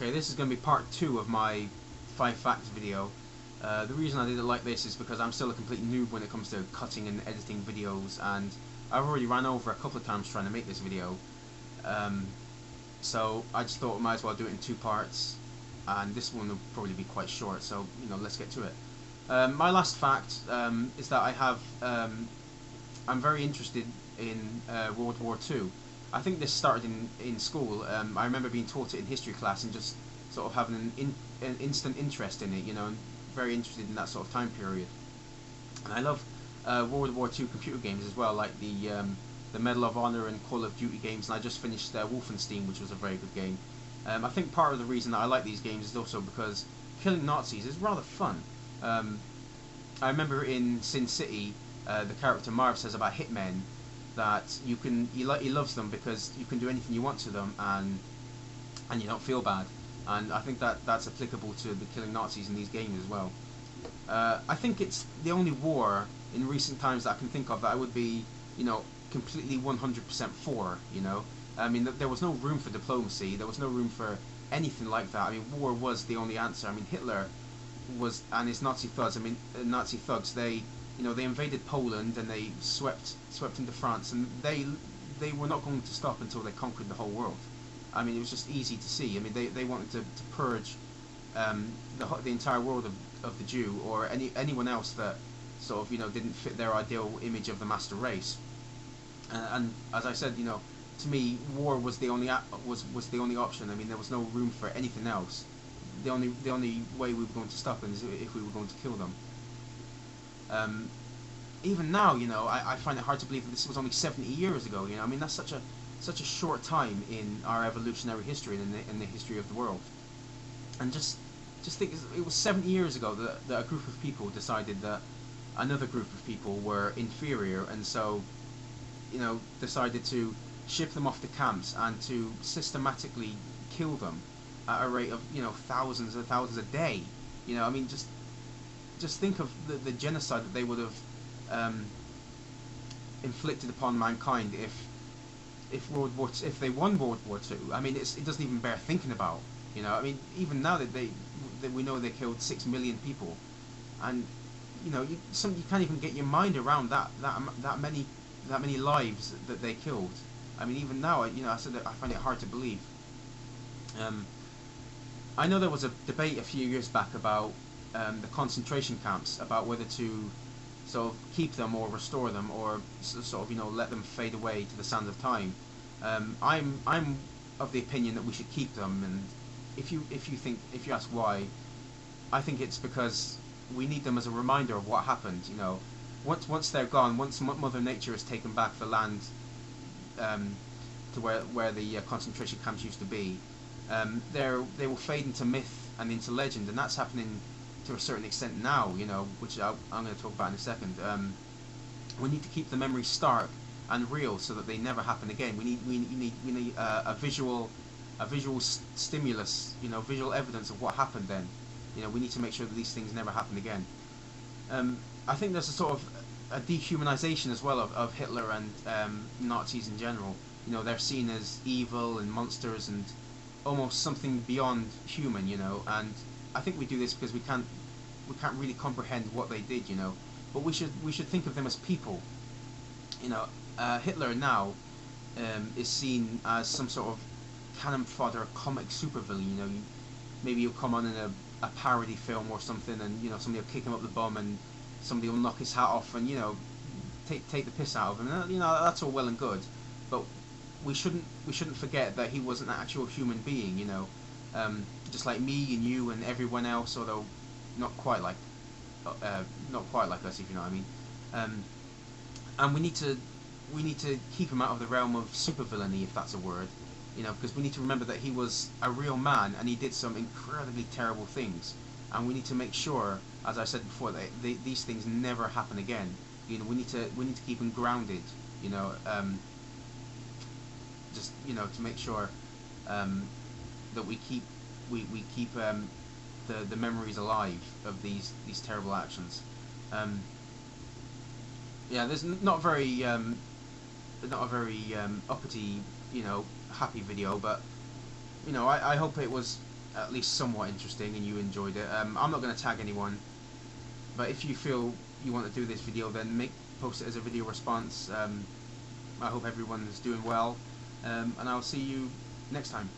Okay, this is going to be part 2 of my 5 facts video. The reason I did it like this is because I'm still a complete noob when it comes to cutting and editing videos, and I've already ran over a couple of times trying to make this video. So I just thought I might as well do it in 2 parts, and this one will probably be quite short, so let's get to it. My last fact is that I'm very interested in World War II. I think this started in school. I remember being taught it in history class and just sort of having an instant interest in it, and very interested in that sort of time period. And I love World War II computer games as well, like the Medal of Honor and Call of Duty games. And I just finished Wolfenstein, which was a very good game. I think part of the reason that I like these games is also because killing Nazis is rather fun. I remember in Sin City, the character Marv says about hitmen that he loves them because you can do anything you want to them and you don't feel bad. And I think that's applicable to the killing Nazis in these games as well. I think it's the only war in recent times that I can think of that I would be, completely 100% for. I mean, there was no room for diplomacy. There was no room for anything like that. I mean, war was the only answer. I mean, Hitler and his Nazi thugs. I mean, Nazi thugs. They invaded Poland and they swept into France, and they were not going to stop until they conquered the whole world. I mean, it was just easy to see. I mean, they wanted to purge the entire world of the Jew or anyone else that sort of didn't fit their ideal image of the master race. And as I said, to me, war was the only option. I mean, there was no room for anything else. The only way we were going to stop them is if we were going to kill them. Even now, I find it hard to believe that this was only 70 years ago. I mean, that's such a short time in our evolutionary history and in the history of the world. And just think, it was 70 years ago that a group of people decided that another group of people were inferior, and so, decided to ship them off to camps and to systematically kill them at a rate of, thousands and thousands a day. I mean, just think of the genocide that they would have inflicted upon mankind if they won World War II. I mean, it doesn't even bear thinking about. I mean, even now that we know they killed 6 million people, and you can't even get your mind around that many lives that they killed. I mean, even now, I said that I find it hard to believe. I know there was a debate a few years back about the concentration camps, about whether to sort of keep them or restore them, or sort of let them fade away to the sands of time. I'm of the opinion that we should keep them, and if you ask why, I think it's because we need them as a reminder of what happened. Once they're gone, once Mother Nature has taken back the land to where the concentration camps used to be, they will fade into myth and into legend, and that's happening to a certain extent now, which I'm going to talk about in a second. We need to keep the memories stark and real so that they never happen again. We need a visual stimulus, visual evidence of what happened then. We need to make sure that these things never happen again. I think there's a sort of a dehumanization as well of Hitler and Nazis in general. They're seen as evil and monsters and almost something beyond human, and I think we do this because we can't really comprehend what they did, but we should think of them as people. Hitler now is seen as some sort of cannon fodder comic supervillain. Maybe he'll come on in a parody film or something, and somebody will kick him up the bum, and somebody will knock his hat off, and take the piss out of him. And, that's all well and good, but we shouldn't forget that he was an actual human being. Just like me and you and everyone else, although not quite like us, if you know what I mean. And we need to keep him out of the realm of supervillainy, if that's a word. Because we need to remember that he was a real man and he did some incredibly terrible things, and we need to make sure, as I said before, that these things never happen again. We need to keep him grounded. Just to make sure that we keep the memories alive of these terrible actions. There's not a very uppity, happy video, but I hope it was at least somewhat interesting and you enjoyed it. I'm not going to tag anyone, but if you feel you want to do this video, then post it as a video response. I hope everyone's doing well, and I'll see you next time.